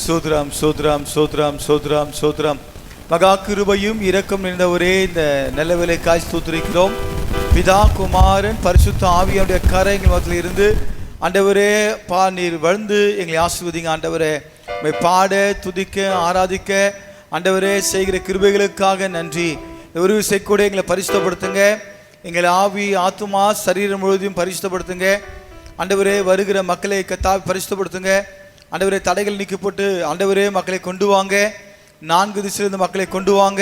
சோத்ராம் சோத்ராம் சோத்ராம் சோத்ராம் சோத்ராம். மகா கிருபையும் இரக்கம் நிறைந்தவரே, இந்த நல்ல வேலைக்காய் ஸ்தோத்திரிக்கிறோம். பிதா குமாரன் பரிசுத்த ஆவியாருடைய கரைகள் மத்தியில் இருந்து ஆண்டவரே நீர் வளர்ந்து எங்களை ஆசீர்வதிங்க. ஆண்டவரே பாட துதிக்க ஆராதிக்க ஆண்டவரே செய்கிற கிருபைகளுக்காக நன்றி. ஒரு விசை கூட எங்களை பரிசுத்தப்படுத்துங்க. எங்களை ஆவி ஆத்துமா சரீரம் முழுவதையும் பரிசுத்தப்படுத்துங்க. ஆண்டவரே வருகிற மக்களை பரிசுத்தப்படுத்துங்க. ஆண்டவரே தடைகள் நீக்கப்பட்டு ஆண்டவரே மக்களை கொண்டு வாங்க. 4 திசையிலிருந்து மக்களை கொண்டு வாங்க.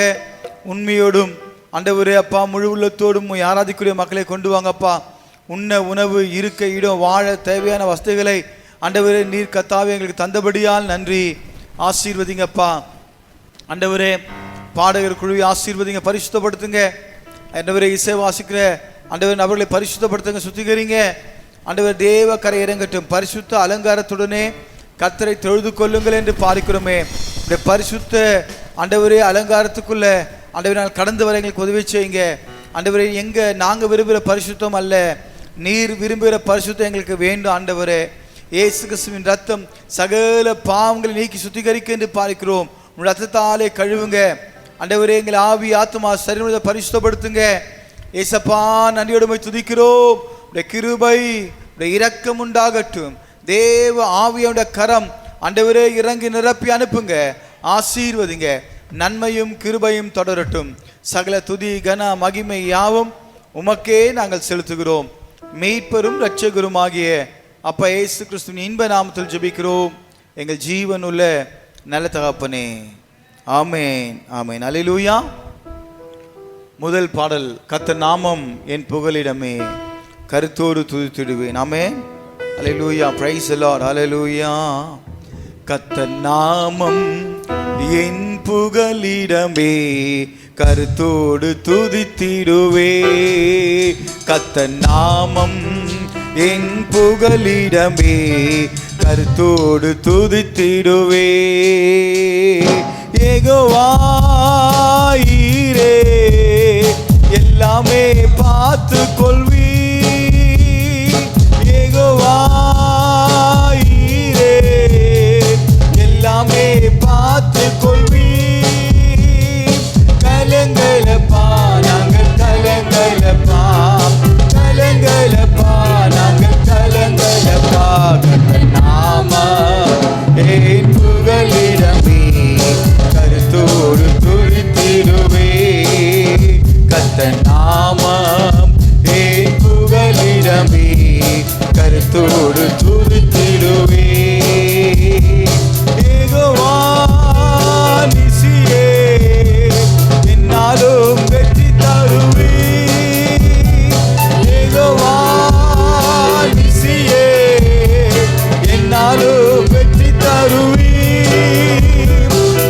உண்மையோடும் ஆண்டவரே அப்பா முழு உள்ளத்தோடும் ஆராதிக்கூடிய மக்களை கொண்டு வாங்க. அப்பா உண்ண உணவு இருக்க இடம் வாழ தேவையான வசதிகளை ஆண்டவரே நீர் கத்தாவே எங்களுக்கு தந்தபடியால் நன்றி. ஆசீர்வதிங்கப்பா. ஆண்டவரே பாடகர் குழுவை ஆசீர்வதிங்க, பரிசுத்தப்படுத்துங்க. ஆண்டவரே இசை வாசிக்கிற ஆண்டவரே நபர்களை பரிசுத்தப்படுத்துங்க, சுத்திகரிங்க. ஆண்டவர் தேவ கரை இறங்கட்டும். பரிசுத்த அலங்காரத்துடனே கர்த்தரை தொழுது கொள்ளுங்கள் என்று பார்க்கிறோமே. இந்த பரிசுத்த ஆண்டவரே அலங்காரத்துக்குள்ள ஆண்டவரே நான் கடந்து வர எங்களுக்கு உதவி செய்யுங்க. ஆண்டவரே எங்க நாங்கள் விரும்புகிற பரிசுத்தம் அல்ல, நீர் விரும்புகிற பரிசுத்தம் எங்களுக்கு வேண்டும். ஆண்டவரே இயேசு கிறிஸ்துவின் ரத்தம் சகல பாவங்களை நீக்கி சுத்திகரிக்க என்று பார்க்கிறோம். உங்கள் ரத்தத்தாலே கழுவுங்க. ஆண்டவரே எங்களை ஆவி ஆத்மா சரீரத்தை பரிசுத்தப்படுத்துங்க. ஏசப்பா நன்றியோடு துதிக்கிறோம். உடைய கிருபை உடைய இரக்கம் உண்டாகட்டும். தேவ ஆவியோட கரம் ஆண்டவரே இறங்கி நிரப்பி அனுப்புங்க. ஆசீர்வதிங்க. நன்மையும் கிருபையும் தொடரட்டும். சகல துதி கன மகிமை யாவும் உமக்கே நாங்கள் செலுத்துகிறோம். மீட்பரும் இரட்சகரும் ஆகிய அப்பா இயேசு கிறிஸ்துவின் இன்ப நாமத்தில் ஜெபிக்கிறோம் எங்கள் ஜீவன் உள்ள நல்ல தகப்பனே. ஆமேன் ஆமேன். அல்லேலூயா. முதல் பாடல் கர்த்தர் நாமம் என் புகலிடமே, கருத்தோடு துதித்திடுவேன். ஆமென். அல்லேலூயா. Price the Lord. அல்லேலூயா. கர்த்தர் நாமம் என் புகலிடமே, கருத்தோடு துதித்திடுவே. கர்த்தர் நாமம் என் புகலிடமே, கருத்தோடு துதித்திடுவே. யெகோவா ஈரே எல்லாமே பார்த்து கொள்வி. யெகோவா ஈரே எல்லாமே பார்த்து கொள்வி. கலங்கலப்பா நாங்கள் கலங்கலப்பா, கலங்கலப்பா நாங்கள் கலங்கலப்பா. கர்த்தர் நாமம் என் புகலிடமே, கருத்தோடு துதித்திடுவே. கர்த்தர் நாமம் என் புகலிடமே, கருத்தோடு துதித்திடுவே. யெகோவா நிசியே என்னாலும் வெற்றி தருவே. யெகோவா நிசியே என்னாலும் வெற்றி தருவே.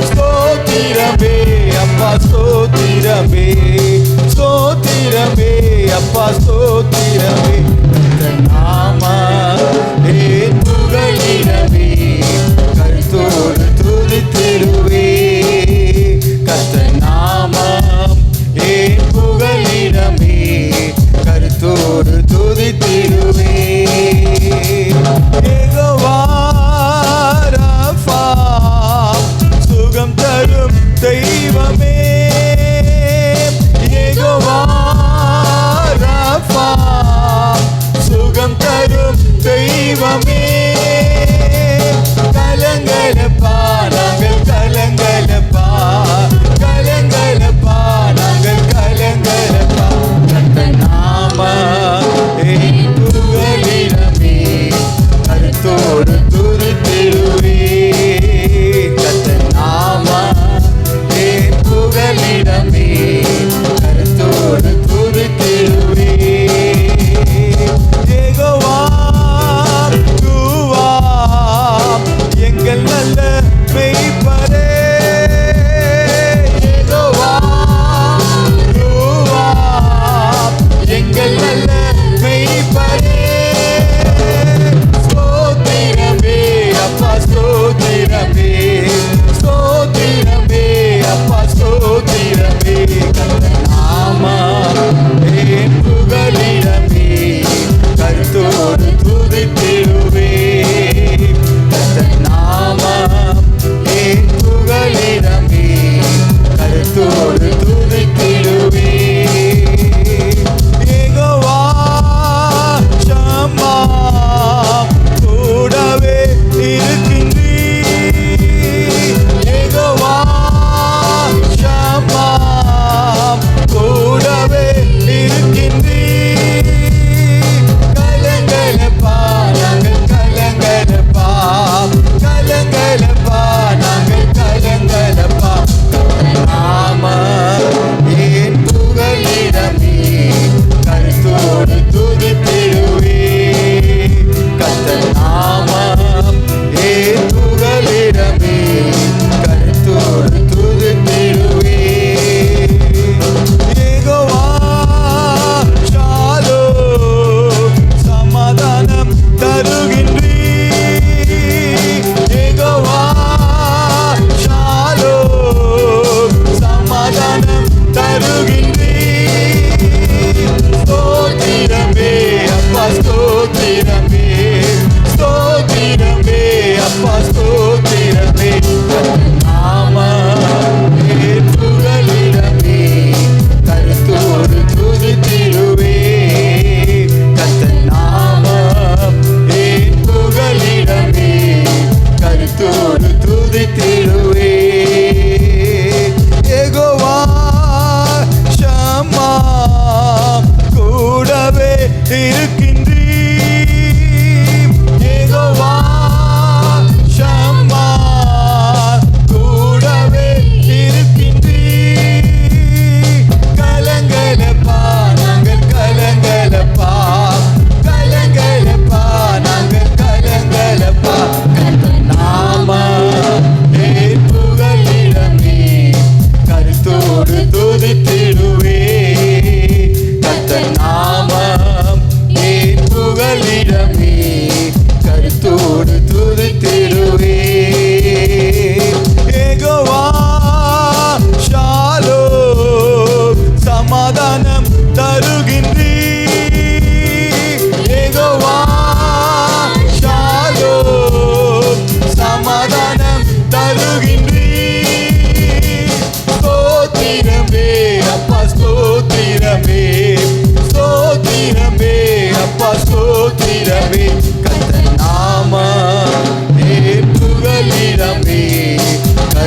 ஸ்தோத்திரமே அப்பா ஸ்தோத்திரமே, ஸ்தோத்திரமே அப்பா ஸ்தோத்திரமே. கர்த்தர் நாமம் என் புகலிடமே, கருத்தோடு துதித்திடுவே. கர்த்தர் நாமம் என் புகலிடமே, கருத்தோடு துதித்திடுவே. யெகோவா ரஃபா சுகம் தரும் தெய்வமே. யெகோவா ரஃபா சுகம் தரும் தெய்வமே. கலங்கலப்பா நாங்கள் கலங்கலப்பா, கலங்கலப்பா நாங்கள் கலங்கலப்பா. கர்த்தர் நாமம் என் புகலிடமே, கருத்தோடு துதித்திடுவே. கர்த்தர் நாமம் என் புகலிடமே, கருத்தோடு துதித்திடுவே. யெகோவா யுவா எங்கள் நல்ல மெய்ப்பரே. யெகோவா யுவா எங்கள் நல்ல மெய்ப்பரே. ஸ்தோத்திரமே அப்பா ஸ்தோத்திரமே, ஸ்தோத்திரமே அப்பா ஸ்தோத்திரமே. கர்த்தர் நாமம் என் புகலிடமே, கருத்தோடு துதித்திடுவே. கர்த்தர் நாமம்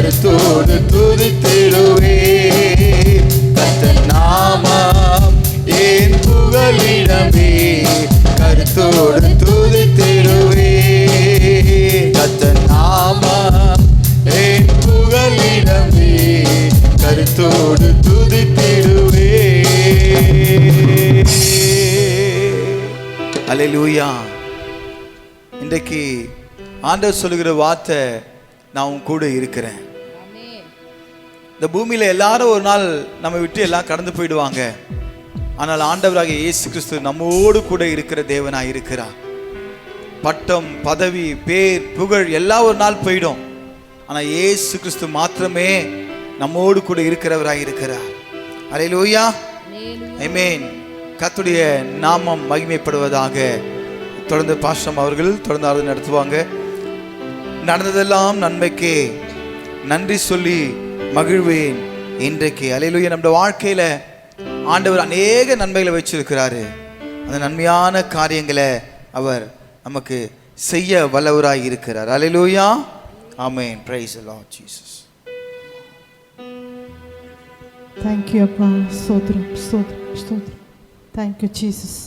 கருத்தோடு துதித்திடுவே. கர்த்தர் நாமம் என் புகலிடமே, கருத்தோடு துதித்திடுவே. கர்த்தர் நாமம் என் புகலிடமே, கருத்தோடு துதித்திடுவே. அல்லேலூயா. இன்றைக்கு ஆண்டவர் சொல்லுகிற வார்த்தை, நான் உன் கூட இருக்கிறேன். இந்த பூமியில எல்லாரும் ஒரு நாள் நம்ம விட்டு எல்லாம் கடந்து போயிடுவாங்க. ஆனால் ஆண்டவராகிய இயேசு கிறிஸ்து நம்மோடு கூட இருக்கிற தேவனாய் இருக்கிறார். பட்டம், பதவி, பேர், புகழ் எல்லாம் ஒரு நாள் போயிடும். ஆனால் இயேசு கிறிஸ்து மாத்திரமே நம்மோடு கூட இருக்கிறவராய் இருக்கிறார். அல்லேலூயா, ஆமென். கர்த்தருடைய நாமம் மகிமைப்படுவதாக. தொடர்ந்து பாஸ்டம் அவர்கள் தொடர்ந்து ஆராதனை நடத்துவாங்க. நடந்ததெல்லாம் நன்மைக்கே, நன்றி சொல்லி மகிழ்வேன் இன்றைக்கு. அல்லேலூயா. நம்முடைய வாழ்க்கையில ஆண்டவர் அநேக நன்மைகளை வச்சிருக்கிறாரு. அந்த நன்மையான காரியங்களை அவர் நமக்கு செய்ய வல்லவராய் இருக்கிறார். அல்லேலூயா, ஆமென். Praise the Lord Jesus. Thank you அப்பா. ஸ்தோத்திரம் ஸ்தோத்திரம் ஸ்தோத்திரம். Thank you Jesus.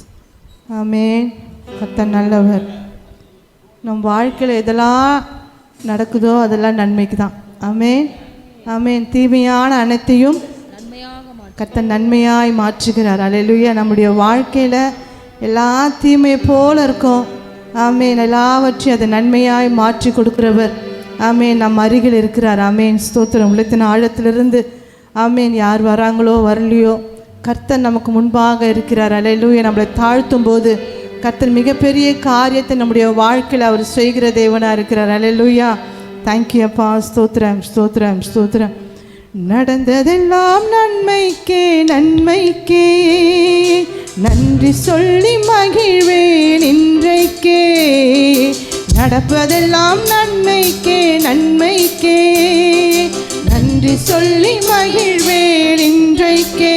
ஆமென். கர்த்தர் நல்லவர். நம் வாழ்க்கையில் எதெல்லாம் நடக்குதோ அதெல்லாம் நன்மைக்கு தான். ஆமென் ஆமென். தீமையான அனைத்தையும் கர்த்தர் நன்மையாய் மாற்றுகிறார். அல்லேலூயா. நம்முடைய வாழ்க்கையில் எல்லா தீமையை போல இருக்கும். ஆமென். எல்லாவற்றையும் அதை நன்மையாய் மாற்றி கொடுக்கிறவர். ஆமென். நம் அருகில் இருக்கிறார். ஆமென். ஸ்தோத்திரம். உள்ளத்தின் ஆழத்திலிருந்து ஆமென். யார் வராங்களோ வரலையோ, கர்த்தர் நமக்கு முன்பாக இருக்கிறார். அல்லேலூயா. நம்மளை தாழ்த்தும் போது கர்த்தர் மிகப்பெரிய காரியத்தை நம்முடைய வாழ்க்கையில் அவர் செய்கிற தேவனாக இருக்கிறார். அல்லேலூயா. தேங்க்யூ அப்பா. ஸ்தோத்திரம் ஸ்தோத்திரம் ஸ்தோத்திரம். நடந்ததெல்லாம் நன்மைக்கே நன்மைக்கே, நன்றி சொல்லி மகிழ்வேன் இன்றைக்கே. நடப்பதெல்லாம் நன்மைக்கே நன்மைக்கே, நன்றி சொல்லி மகிழ்வேன் இன்றைக்கே.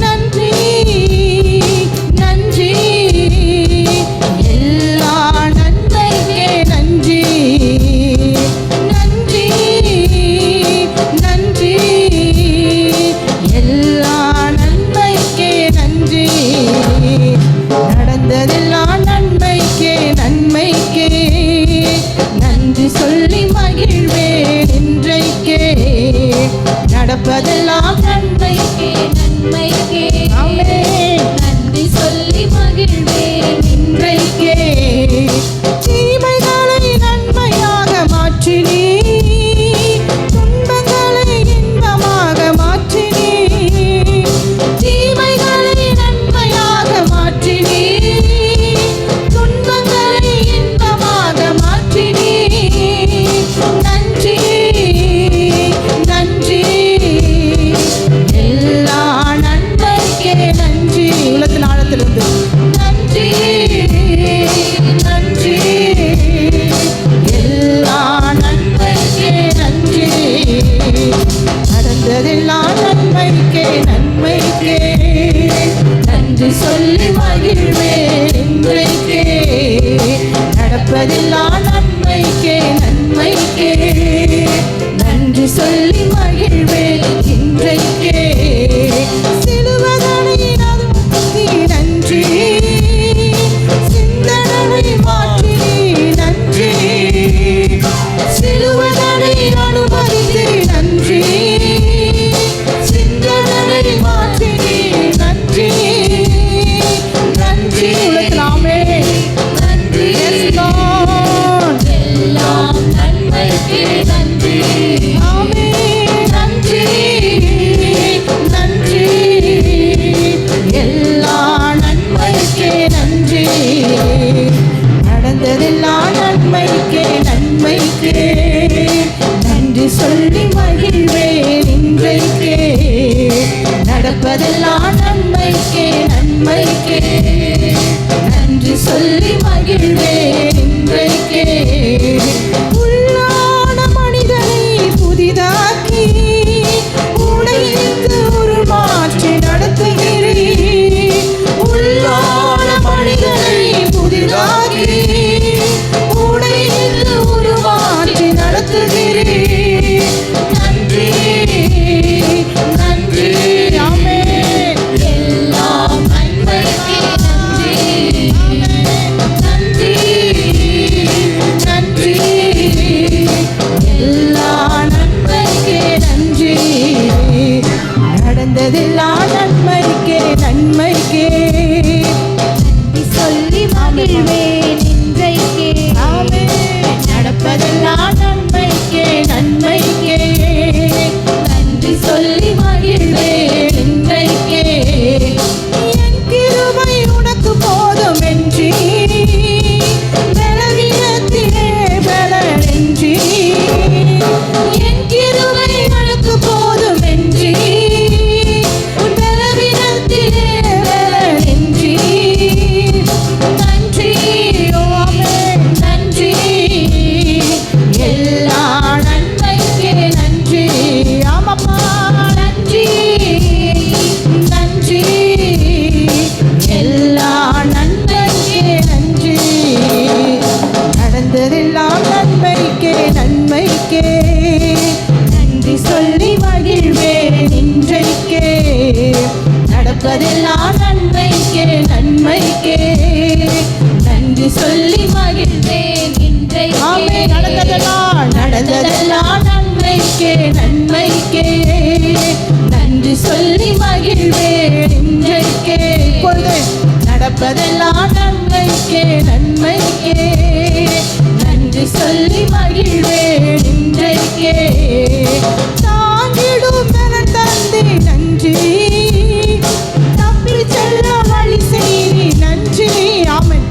நன்றி நன்றி, எல்லா நன்மைக்கே நன்றி. நன்றி நன்றி, எல்லா நன்மைக்கே நன்றி. நடந்ததெல்லாம் நன்மைக்கே நன்மைக்கே, நன்றி சொல்லி மகிழ்வேன் இன்றைக்கே. நடப்பதெல்லாம் நன்மைக்கே நன்மைக்கே, நன்றி சொல்லி மகிழ்வேன் இன்றைக்கே. தீமைகளை நன்மையாக மாற்றினீ, துன்பங்களை இன்பமாக மாற்றினீ. தீமைகளை நன்மையாக மாற்றினீ, துன்பங்களை இன்பமாக மாற்றினீ. நன்றி நன்றி, எல்லா நன்மைக்கே நன்றி. உள்ளத்தின் ஆழத்திலிருந்து நன்றி நன்றி, எல்லா நன்மைக்கே நன்றி. நடந்ததெல்லாம் நன்மைக்கே நன்மைக்கே, நன்றி சொல்லி மகிழ்வேன் இன்றைக்கே. நடப்பதெல்லாம் நன்மைக்கே நன்மைக்கே, நன்றி சொல்லி மகிழ்வேன் இன்றைக்கே. சிலுவதனை நன்றி, சிந்தனை மாற்றி நன்றி. சிலுவதனை அனுமதித்து நன்றி, சிந்தனை மாற்றி நன்றி. நன்றி நன்றி, எல்லாம் நன்மைக்கே நன்றி. ஆமென். நன்றி நன்றி, எல்லா நன்மைக்கே நன்றி. நடந்ததெல்லாம் நன்மைக்கே நன்மைக்கே, நன்றி சொல்லி மகிழ்வேன் இன்றைக்கே. நடப்பதெல்லாம் நன்மைக்கே நன்மைக்கே, நன்றி சொல்லி மகிழ்வேன் இன்றைக்கே. உள்ளான மனிதனை புதிதாக்கி, உடைந்து உருமாற்றி நடத்துகிறீர். உள்ளான மனிதனை புதிதாக்கி, உடைந்து உருமாற்றி நடத்துகிறீர். நன்றி சொல்லி மகிழ்வேன் இன்றைக்கே. நடந்ததெல்லாம் நன்மைக்கே நன்மைக்கே நன்றி சொல்லி மகிழ்வேன் இன்றைக்கே. நடப்பதெல்லாம் நன்மைக்கே நன்மைக்கே நன்றி சொல்லி மகிழ்வேன் இன்றைக்கே. தாங்கிடும் தந்தை நன்றி, தப்பி செல்ல வழி செய்தி நன்றி. ஆமென்.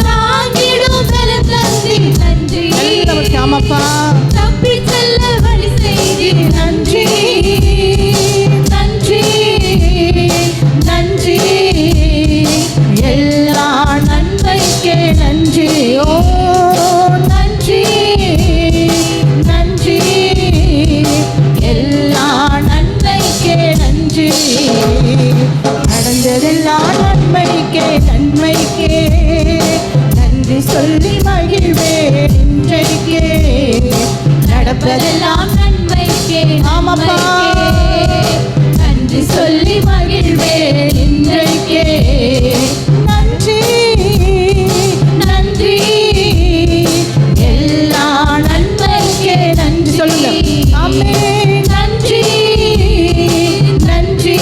தாங்கிடும் தந்தை நன்றி, ஆமாப்பா. தப்பி செல்ல வழி செய்தி நன்றி நன்றி நன்றி எல்லா நன்மைக்கே நன்றி. ஓ நன்றி நன்றி எல்லா நன்மைக்கே நன்றி. நடந்ததெல்லாம் நன்மைக்கே நன்மைக்கே நன்றி சொல்லி மகிழ்வேன் இன்றைக்கே. நடப்பதெல்லாம் நன்மைக்கே ஆமாப்பா. நன்றி சொல்லி மகிழ்வேன் இன்றைக்கே. நன்றி நன்றி எல்லா நன்மைக்கே நன்றி. சொல்லுங்க. ஆமென். நன்றி நன்றி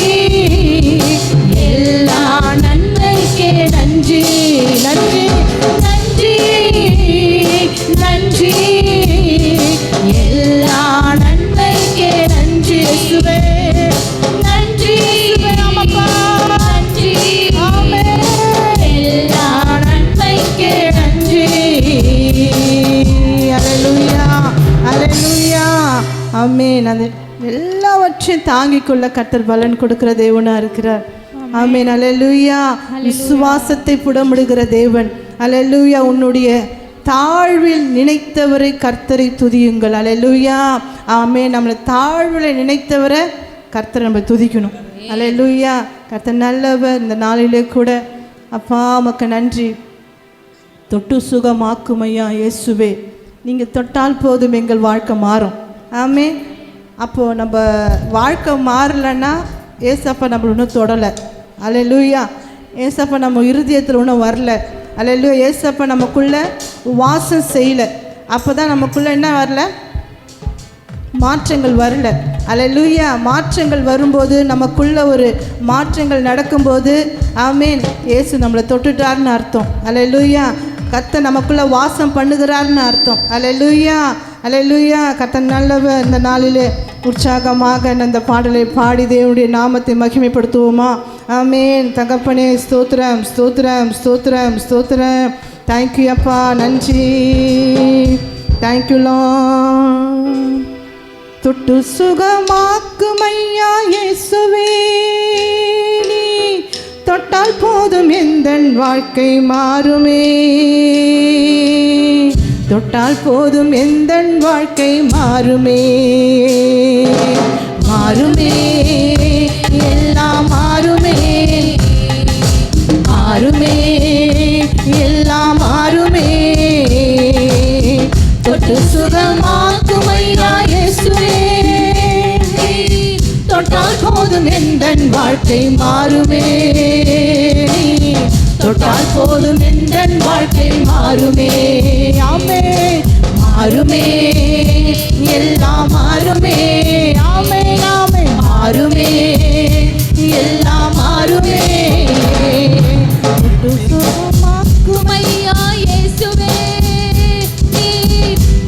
எல்லா நன்மைக்கே நன்றி. நன்றி நன்றி நன்றி எல்லா நன்மைக்கே நன்றி. இயேசுவே. நன்றி ஆமாப்பா. நன்றி ஆமென். எல்லா நன்மைக்கே நன்றி. அல்லேலூயா அல்லேலூயா. ஆமென். அது எல்லாவற்றையும் தாங்கிக் கொள்ள கர்த்தர் பலன் கொடுக்கிற தேவனா இருக்கிறார். ஆமென். அல்லேலூயா. விசுவாசத்தை புடமிடுகிற தேவன். அல்லேலூயா. உன்னுடைய தாழ்வில் நினைத்தவரை கர்த்தரை துதியுங்கள். அல்லேலூயா. ஆமென். நம்மளை தாழ்வில் நினைத்தவரை கர்த்தரை நம்ம துதிக்கணும். அல்லேலூயா. கர்த்தர் நல்லவர். இந்த நாளிலே கூட அப்பா உமக்கு நன்றி. தொட்டு சுகமாக்கும் ஐயா இயேசுவே. நீங்கள் தொட்டால் போதும் எங்கள் வாழ்க்கை மாறும். ஆமென். அப்போது நம்ம வாழ்க்கை மாறலைன்னா ஏசப்பா நம்மளை இன்னும் தொடலை. அல்லேலூயா. ஏசப்பா நம்ம இருதயத்தில் இன்னும் வரல. அல்லேலூயா. ஏசப்பா நமக்குள்ளே வாசம் செய்யலை. அப்போ தான் நமக்குள்ளே என்ன வரல? மாற்றங்கள் வரல. அல்லேலூயா. மாற்றங்கள் வரும்போது நமக்குள்ள ஒரு மாற்றங்கள் நடக்கும்போது ஆமென் இயேசு நம்மளை தொட்டுட்டார்னு அர்த்தம். அல்லேலூயா. கர்த்தர் நமக்குள்ள வாசம் பண்ணுகிறார்னு அர்த்தம். அல்லேலூயா. அல்லேலூயா. கர்த்தர் நல்லவர். இந்த நாளிலே உற்சாகமாக இந்த பாடலை பாடி தேவனுடைய நாமத்தை மகிமைப்படுத்துவோமா? ஆமென். தகப்பனே ஸ்தோத்திரம் ஸ்தோத்திரம் ஸ்தோத்திரம் ஸ்தோத்திரம். தேங்க்யூ அப்பா. நன்றி. Thank you Lord. தொட்டு சுகமாக்கும் ஐயா இயேசுவே. நீ தொட்டால் போதும் எந்தன் வாழ்க்கை மாறுமே. தொட்டால் போதும் எந்தன் வாழ்க்கை மாறுமே. மாறுமே எல்லாம் மாறுமே. மாறுமே எல்லாம் மாறுமே. தொட்டு சுகமாக்கும் ஐயா இயேசுவே. தொட்டால் போதும் எந்தன் வாழ்க்கை மாறுமே. தொட்டால் போதும் எந்தன் வாழ்க்கை மாறுமே. ஆமென். மாறுமே எல்லாம் மாறுமே. ஆமென் ஆமென். மாறுமே எல்லாம் மாறுமே. தொட்டு சுகமாக்கும் ஐயா இயேசுவே.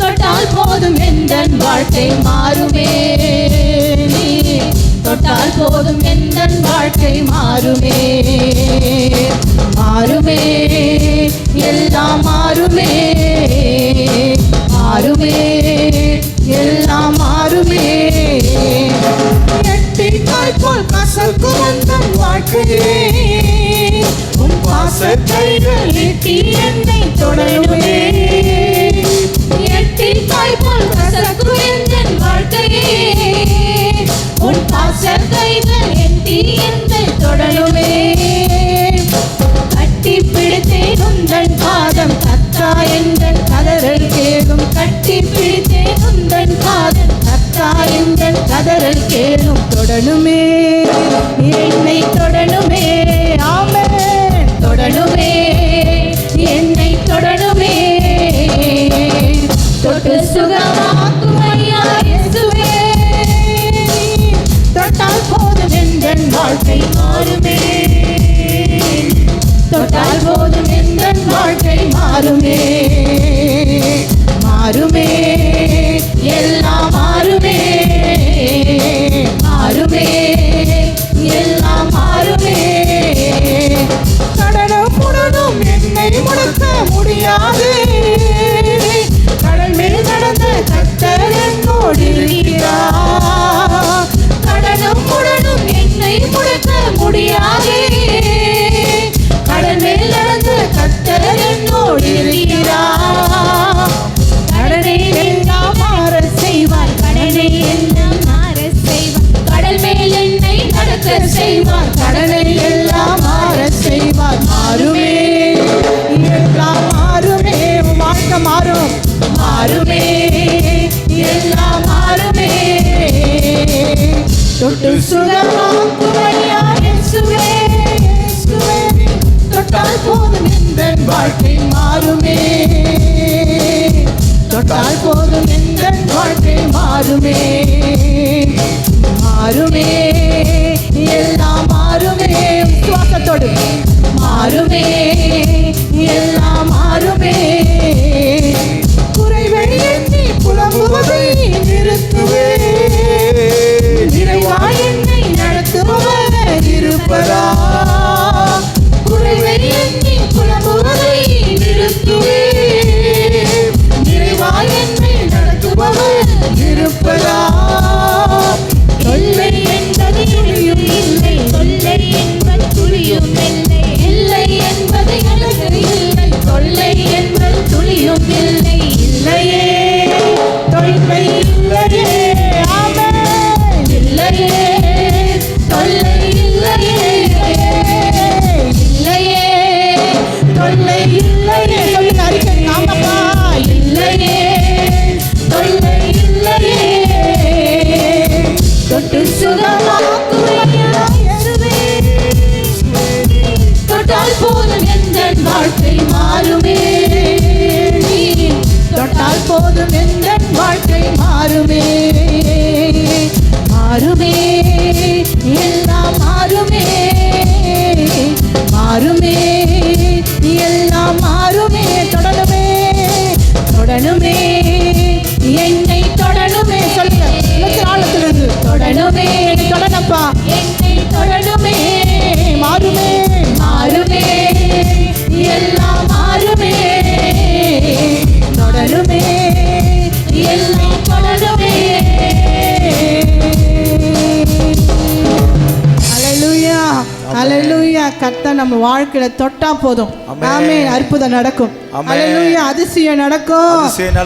தொட்டால் போதும் எந்தன் வாழ்க்கை மாறுமே. தொட்டால் போதும் எந்தன் வாழ்க்கை மாறுமே. மாறுமே எல்லாம் மாறுமே. மாறுமே எல்லாம் மாறுமே. எட்டிக்காய் போல் கசக்கும் எந்தன் வாழ்க்கையே. உன் பாசத்தைகள் எட்டி என்னை தொடருமே. எட்டிக்காய் போல் கசக்கும் எந்தன் வாழ்க்கையே. உன் பாசத்தைகள் எட்டி என்னை தொடருமே. கட்டி பிடித்தேன் உந்தன் பாதம் கத்தா எந்தன் கதறல் கேளும். கட்டி பிடித்தேன் உந்தன் பாதம் கத்தா எந்தன் கதறல் கேளும். தொடணுமே என்னை தொடணுமே. ஆமென். தொடணுமே என்னை தொட்டு சுகமாக்கும் ஐயா இயேசுவே. தொட்டால் போதும் எந்தன் வாழ்க்கை மாறுமே, தொட்டால் போதும் எந்தன் வாழ்க்கை மாறுமே, மாறுமே, எல்லாம் மாறுமே, மாறுமே, எல்லாம் மாறுமே. கடலும் முடனும் என்னை முடக்க முடியாது, கடல் மேல் நடந்த கர்த்தர் என்னோடு இருக்கிறார். கடலும் முடனும் என்னை முடக்க முடியாது, கடல் மேல் நடந்த கர்த்தர் என்னோடு இருக்கிறார். கடனை எல்லாம் மாற செய்வார், கடனை எல்லாம் மாற செய்வார், கடல் மேல் என்னை நடக்க செய்வார், கடனை எல்லாம் மாற செய்வார். மாறுமே, எல்லாம் மாறுமே, வாழ்க்கை மாறும், மாறுமே, எல்லாம் மாறுமே. தொட்டு சுகமாக்கும் ஐயா இயேசுவே, இயேசுவே. தொட்டால் போதும் எந்தன் வாழ்க்கை மாறுமே, தொட்டால் போதும் எந்தன் வாழ்க்கை மாறுமே, மாறுமே, எல்லாம் மாறுமே. விசுவாசத்தோடு மாறுமே, எல்லாம் மாறுமே. குறைவை எண்ணி புலம்புவதை நிறுத்துவே, நிறைவாய் என்னை நடத்துபவர் இருப்பதா. குறைவை எண்ணி புலம்புவதை நிறுத்துவே, நிறைவாய் என்னை நடத்துபவர் இருப்பதா. தொல்லை என்பது துளியும் இல்லை, தொல்லை என்பது துளியும் இல்லை, இல்லை என்பது எனக்கு இல்லை, தொல்லை என்பது துளியும் இல்லை, இல்லையே, தொல்லை இல்லையே, ஆமென், இல்லையே, தொல்லை இல்லையே, இல்லையே, தொல்லை இல்லையே. சொல்லுங்க அறிக்கை, ஆமாப்பா, இல்லையே, தொல்லை இல்லையே. தொட்டு சுகமாக்கும் ஐயா இயேசுவே, தொட்டால் போதும் எந்தன் வாழ்க்கை மாறுமே, தொட்டால் போதும் எந்தன் வாழ்க்கை மாறுமே, மாறுமே, எல்லாம் மாறுமே, மாறுமே, எல்லாம் மாறுமே. தொடருமே, தொடருமே, என்னை தொடருமே. சொல்லுங்க ஆழத்திலிருந்து, தொடருமே, தொடனப்பா, என்னை தொடருமே, மாறுமே, மாறுமே, எல்லாம் மாறுமே, தொடருமே, எல்லாம் தொடருமே. ஹல்லேலூயா, ஹல்லேலூயா. கர்த்தர் நம்ம வாழ்க்கையில தொட்டா போதும், ஆமென், அற்புதம் நடக்கும். ஹல்லேலூயா, அதிசயம் நடக்கும்.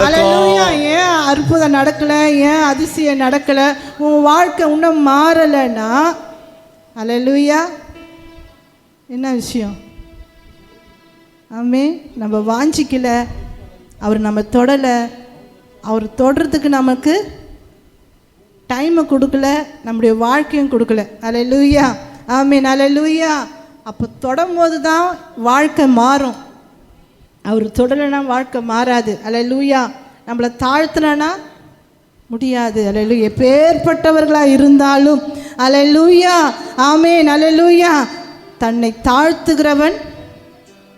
ஹல்லேலூயா. ஏன் அற்புதம் நடக்கல, ஏன் அதிசயம் நடக்கல, உன் வாழ்க்கை இன்னும் மாறலைன்னா ஹல்லேலூயா என்ன விஷயம்? ஆமென். நம்ம வாஞ்சிக்கல, அவர் நம்ம தொடலை, அவர் தொடறதுக்கு நமக்கு டைமை கொடுக்கல, நம்முடைய வாழ்க்கையும் கொடுக்கல. ஹல்லேலூயா, ஆமென், ஹல்லேலூயா. அப்போ தொடும்போது தான் வாழ்க்கை மாறும். அவர் தொடலைன்னா வாழ்க்கை மாறாது. ஹல்லேலூயா. நம்மளை தாழ்த்தினா முடியாது. ஹல்லேலூயா. எப்பேற்பட்டவர்களாக இருந்தாலும் ஹல்லேலூயா, ஆமென், ஹல்லேலூயா. தன்னை தாழ்த்துகிறவன்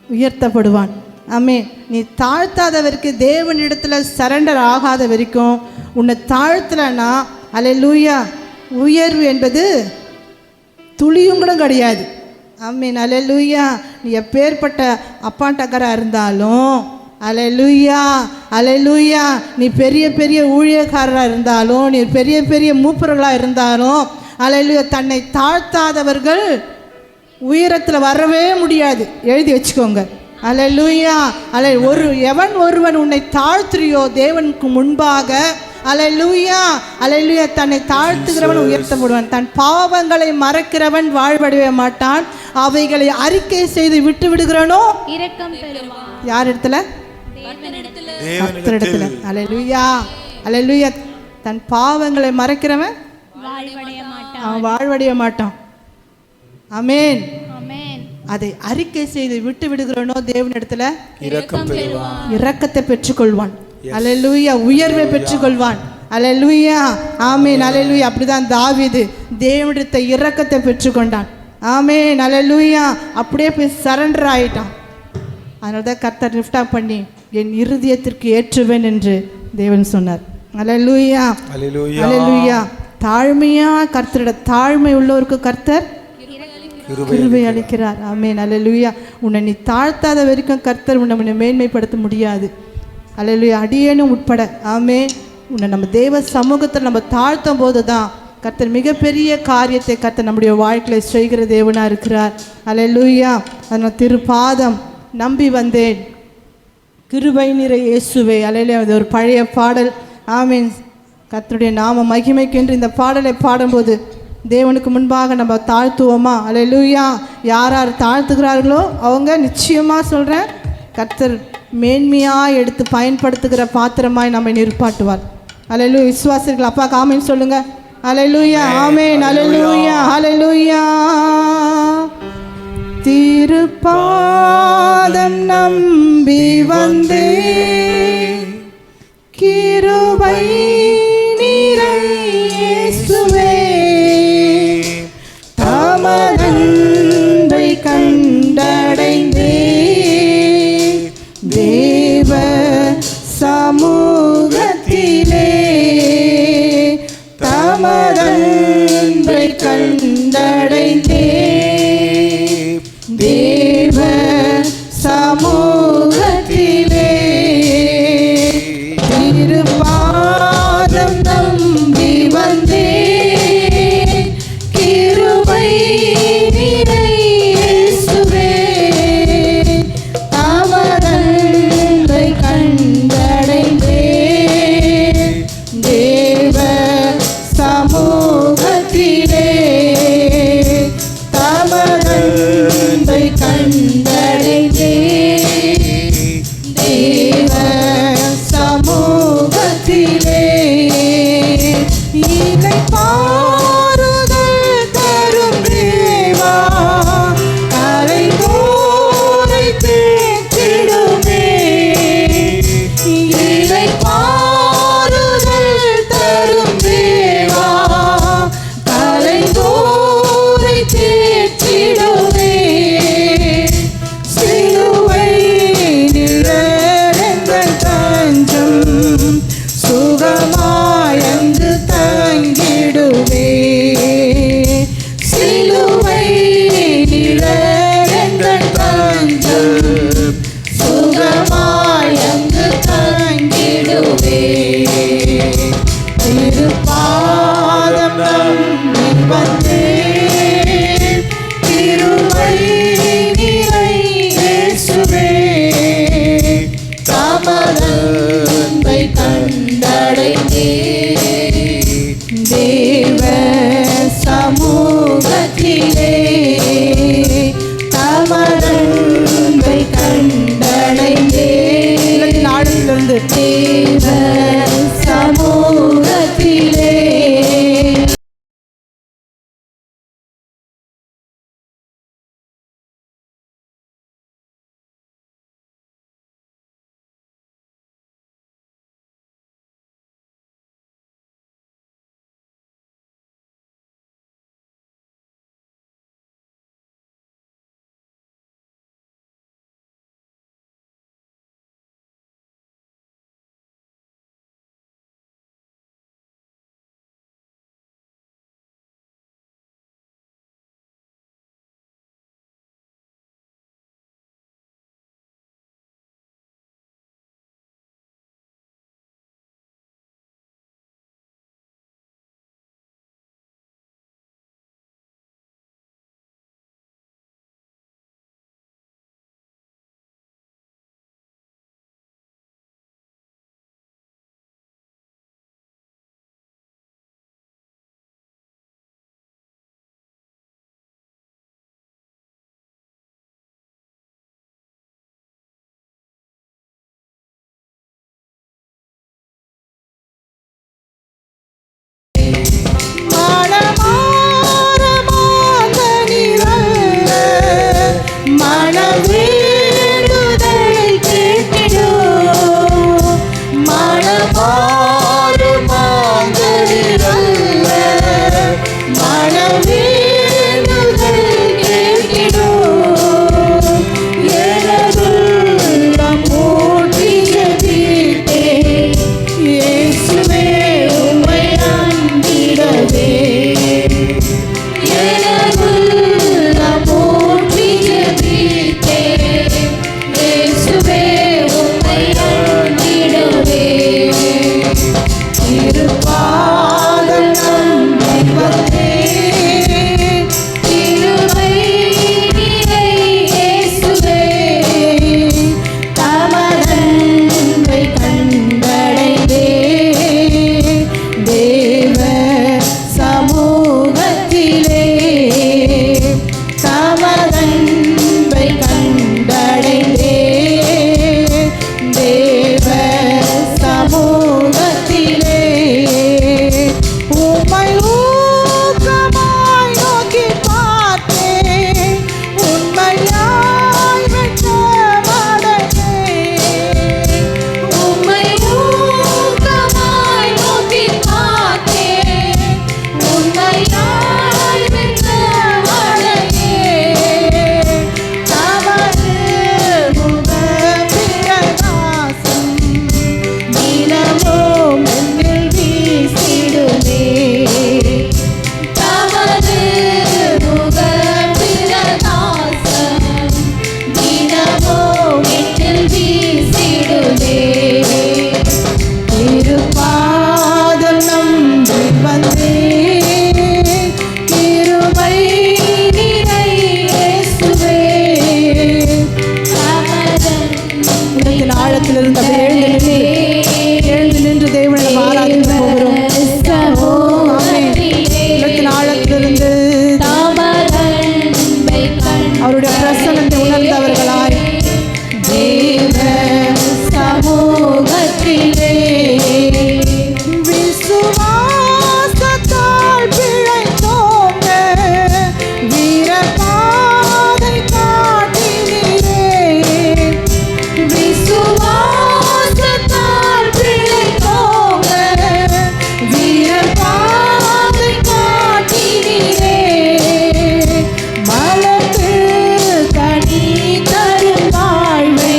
உயர்த்தப்படுவான். ஆமென். நீ தாழ்த்தாதவருக்கு, தேவனிடத்தில் சரண்டர் ஆகாத வரைக்கும் உன்னை தாழ்த்தலைன்னா ஹல்லேலூயா உயர்வு என்பது துளியும் கூட கிடையாது. ஆமென், ஹல்லேலூயா. நீ எப்பேற்பட்ட அப்பாண்டக்கராக இருந்தாலும் ஹல்லேலூயா, ஹல்லேலூயா. நீ பெரிய பெரிய ஊழியக்காரராக இருந்தாலும், நீ பெரிய பெரிய மூப்பர்களாக இருந்தாலும் ஹல்லேலூயா, தன்னை தாழ்த்தாதவர்கள் உயரத்தில் வரவே முடியாது. எழுதி வச்சுக்கோங்க. ஹல்லேலூயா. எவன் ஒருவன் உன்னை தாழ்த்துறியோ தேவனுக்கு முன்பாக ஹல்லேலூயா, ஹல்லேலூயா, தன்னை தாழ்த்துகிறவன் உயர்த்தப்படுவான். தன் பாவங்களை மறைக்கிறவன் வாழ்வடைய மாட்டான். அவைகளை அறிக்கை செய்து விட்டு விடுகிறனோ இரக்கம் பெறுவான். யார் இடத்துல? தேவனிடத்துல. ஹல்லேலூயா, ஹல்லேலூயா. தன் பாவங்களை மறைக்கிறவன் அவன் வாழ்வடைய மாட்டான். ஆமென், ஆமென். அதை அறிக்கை செய்து விட்டு விடுகிறனோ தேவனிடத்துல இரக்கம் பெறுவான், இரக்கத்தை பெற்றுக்கொள்வான். அல்லேலூயா, உயர்வை பெற்றுக்கொள்வான். அல்லேலூயா, ஆமென். அல்லேலூயா. அப்படிதான் தாவீது தேவனிடத்தை இரக்கத்தை பெற்றுக்கொண்டான். ஆமென். அல்லேலூயா. அப்படியே போய் சரண்டர் ஆயிட்டான். அதனால தான் கர்த்தர் லிஃப்ட் அப் பண்ணி என் இருதயத்திற்கு ஏற்றுவேன் என்று தேவன் சொன்னார். அல்லேலூயா, அல்லேலூயா. தாழ்மையா கர்த்தரோட தாழ்மை உள்ளவருக்கு கர்த்தர் கிருபை அளிக்கிறார். ஆமென். அல்லேலூயா. உன்னை நீ தாழ்த்தாத வரைக்கும் கர்த்தர் உன்னை மேன்மைப்படுத்த முடியாது. அல்லேலூயா. அடியேனும் உட்பட. ஆமென். உன்னை நம்ம தேவ சமூகத்தில் நம்ம தாழ்த்தும் போது தான் கர்த்தர் மிகப்பெரிய காரியத்தை கர்த்தர் நம்முடைய வாழ்க்கையில் செய்கிற தேவனாக இருக்கிறார். அல்லேலூயா. அதனால் திருப்பாதம் நம்பி வந்தேன், கிருபை நிறை இயேசுவே. அல்லேலூயா. அது ஒரு பழைய பாடல். ஆமென். கர்த்தருடைய நாம மகிமைக்கென்று இந்த பாடலை பாடும்போது தேவனுக்கு முன்பாக நம்ம தாழ்த்துவோமா? அல்லேலூயா. யார் யார் தாழ்த்துகிறார்களோ அவங்க நிச்சயமாக சொல்கிறேன், கர்த்தர் மேன்மையாக எடுத்து பயன்படுத்துகிற பாத்திரமாய் நம்மை நிற்பாட்டுவார். அல்லேலூயா. விசுவாசிகள் அப்பாவுக்கு ஆமென் சொல்லுங்க. அல்லேலூயா, ஆமென். அல்லேலூயா, அல்லேலூயா. திருப்பாதம் நம்பி வந்தே, கிருபை நிறை இயேசுவே, தமதன்பை கண்டடைந்தே, தேவ சமூகத்திலே தமதன்பை கண்டடைந்தே, தேவ சமூகத்திலே திருப்பாதம் நம்பி வந்தே, கிருபை நிறை இயேசுவே, தமதன்பை கண்டடைந்தே, தேவ சமூகத்திலே தமதன்பை கண்டடைந்தே, தேவ சமூகத்திலே இதை பாருதல் தரும் தேவா, கரைந்தோரை தேற்றிடுமே. இதை பாருதல் தரும் தேவா, கரைந்தோரை தேற்றிடுமே. சிலுவை நிழலெங்கள் தஞ்சம், சுகமாயங்கு தங்கிடுமே. சிலுவை நிழலெங்கள் தஞ்சம், சுகமாயங்கு தங்கிடுமே. திருப்பாதம் நம்பி வந்தேன், கிருபை நிறை இயேசுவே, தமதன்பை கண்டடைந்தே, தேவ சமூகத்திலே தமதன்பை கண்டடைந்தே, நாளிலிருந்து தேவ சமூகத்திலே மாறும் மாங்கனிரல்ல மனவேண்டுதல் கேட்டிடும் எனதுள்ளம் போற்றி ஜெபித்தே இயேசுவே உம்மை நம்பிடவே எனதுள்ளம் போற்றி ஜெபித்தே இயேசுவே உம்மை நம்பிடவே திருப்பாதம் நம்பி வந்தேன் திருவை நிறை இயேசுவே தமதன்பை கண்டடைந்தே தேவ சமூகத்திலே தமதன்பை கண்டடைந்தே தேவ சமூகத்திலே உம்மை ஊக்கமாய் நோக்கி பார்த்தேன் உண்மையாய் வெட்கமடைந்தேன் உம்மை ஊக்கமாய் நோக்கி பார்த்தேன் உண்மையாய் வெட்கமடைந்தேன் தமது முகப்பிரகாசம் தினமும் என்னில் வீசிடுமே தமது முகப்பிரகாசம் தினமும் என்னில் வீசிடுமே திருப்பாதம் நம்பி வந்தேன் கிருபை நிறை இயேசுவே உள்ளத்தின் ஆழத்திலிருந்து அப்படியே எழுந்து நின்று தேவனை ஆராதித்து போகிறோம். ஆமென். உள்ளத்தின் ஆழத்திலிருந்து அவருடைய பிரசன்னத்தை உணர்ந்தவர்களாய் தேவ சமூகத்திலே விசுவாசத்தால் பிழைத்தோங்க வீரபாதை காட்டினீரே விசுவாசத்தால் பிழைத்தோங்க வீரபாதை காட்டினீரே மலர்ந்து கனி தரும் வாழ்வை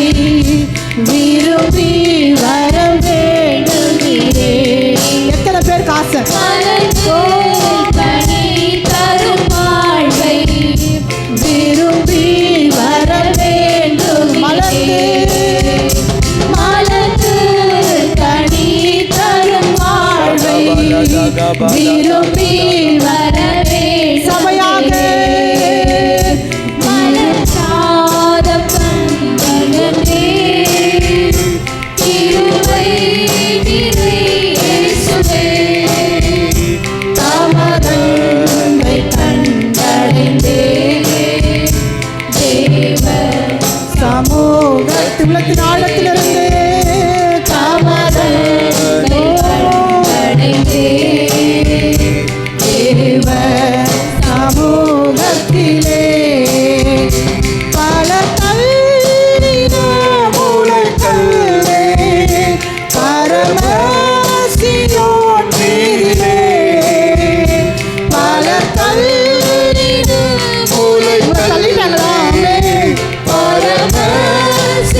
விரும்பி வர வேண்டுகிறே எத்தனை பேருக்கு ஆசை விரும்பி வர வேண்டும் மலர்ந்து கனி தரும் வாழ்வை விரும்பி வரவே சபையாக மலர்ச்சாதம் கண்டனே கிருபை நிறை இயேசுவே தமதன்பை கண்டடைந்தே தேவ சமூகத்தில் உள்ளத்தின் ஆழத்திலிருந்து தமதன்பை கண்டடைந்தே தேவ சமூகத்திலே பல தள்ளின முளைக்கல்லே பரமசியோன் மீதிலே பல தள்ளின முளைக்கல்லே பரமசியோன்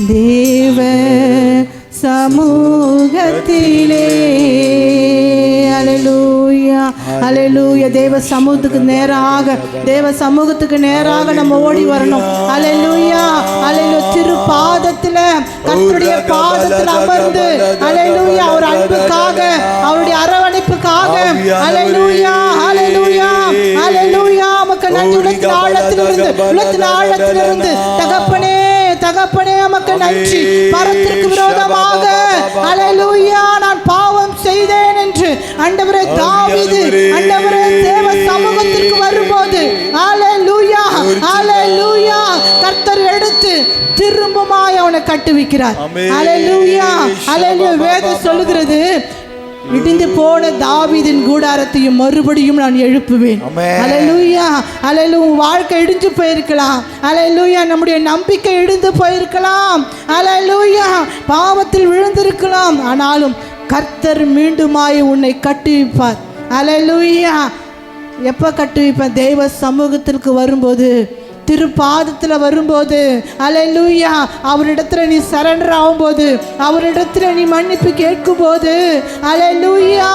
தேவ சமூகத்திலே. அல்லேலூயா, அல்லேலூயா. தேவ சமூகத்துக்கு நேராக, தேவ சமூகத்துக்கு நேராக நம்ம ஓடி வரணும். அல்லேலூயா, அல்லேலூயா. திரு பாதத்துல, கர்த்தருடைய பாதத்துல அமர்ந்து, அல்லேலூயா, அவர் அன்புக்காக, அவருடைய அரவணைப்புக்காக, அல்லேலூயா, அல்லேலூயா, அல்லேலூயா. நமக்கு நன்றி. உள்ளத்தின் ஆழத்திலிருந்து, உள்ளத்தின் ஆழத்திலிருந்து, தகப்பனே, தகப்பனே நமக்கு நன்றி. பரத்திற்கு விரோதமாக, அல்லேலூயா, நான் பாவம் செய்தேன் என்று ஆண்டவரே தாவீது, ஆண்டவரே தேவ சமூகத்திற்கு வரும்போது, அல்லேலூயா, அல்லேலூயா, கர்த்தர் எடுத்து திரும்பமாய் அவனை கட்டுவிக்கிறார். அல்லேலூயா, அல்லேலூயா. வேதம் சொல்லுகிறது, இடிந்து போன தாவீதின் கூடாரத்தையும் மறுபடியும் நான் எழுப்புவேன். அல்லேலூயா, அல்லேலூயா. வாழ்க்கை இடிஞ்சு போயிருக்கலாம், அல்லேலூயா. நம்முடைய நம்பிக்கை இடிந்து போயிருக்கலாம், அல்லேலூயா. பாவத்தில் விழுந்திருக்கலாம். ஆனாலும் கர்த்தர் மீண்டுமாய் உன்னை கட்டுவிப்பார். அல்லேலூயா. எப்போ கட்டுவிப்பார்? தெய்வ சமூகத்திற்கு வரும்போது, திருப்பாதத்தில் வரும்போது, அல்லேலூயா, அவரிடத்துல நீ சரண்டர் ஆகும்போது, அவரிடத்துல நீ மன்னிப்பு கேட்கும் போது, அல்லேலூயா,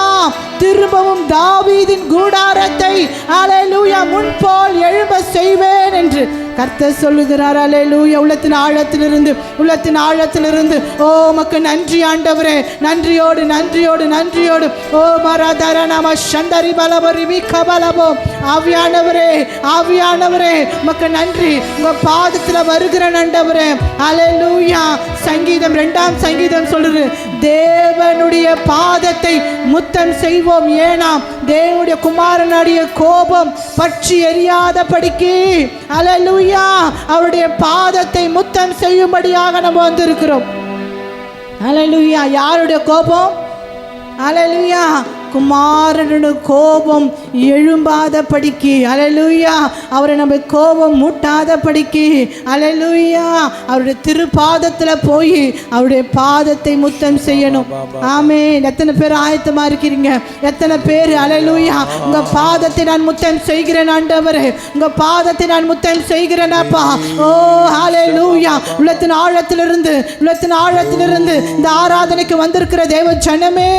திரும்பவும் தாவீதின் கூடாரத்தை, அல்லேலூயா, முன்போல் எழும்ப செய்வேன் என்று கர்த்தர் சொல்லுகிறார். அல்லேலூயா. உள்ளத்தின் ஆழத்திலிருந்து, உள்ளத்தின் ஆழத்திலிருந்து, ஓ உமக்கு நன்றி ஆண்டவரே, நன்றியோடு, நன்றியோடு, நன்றியோடு. ஓ மரதர நம சந்தரி பலபரி விகபலபோ. ஆவியானவரே, ஆவியானவரே, உமக்கு நன்றி. உங்க பாதத்துல வருகிற ஆண்டவரே. அல்லேலூயா. சங்கீதம் 2ஆம் சங்கீதம் சொல்லுது, தேவனுடைய பாதத்தை முத்தம் செய்வோம். ஏனாம் தேவனுடைய குமாரனுடைய கோபம் பற்றி எரியாதபடிக்கு, அல்லேலூயா, அவருடைய பாதத்தை முத்தம் செய்யும்படியாக நம்ம வந்திருக்கிறோம். அல்லேலூயா. யாருடைய கோபம்? அல்லேலூயா, குமாரனுடைய கோபம் எழும்பாதபடிக்கு, அல்லேலூயா, அவரை நம்ம கோபம் மூட்டாதபடிக்கு, அல்லேலூயா, அவருடைய திருப்பாதத்தில் போய் அவருடைய பாதத்தை முத்தம் செய்யணும். ஆமென். எத்தனை பேர் ஆயத்தமா இருக்கிறீங்க? எத்தனை பேர் அல்லேலூயா, உங்க பாதத்தை நான் முத்தம் செய்கிறேன் ஆண்டவரே, உங்க பாதத்தை நான் முத்தம் செய்கிறேன் அப்பா. ஓ அல்லேலூயா. உள்ளத்தின் ஆழத்திலிருந்து, உள்ளத்தின் ஆழத்திலிருந்து இந்த ஆராதனைக்கு வந்திருக்கிற தேவ ஜனமே,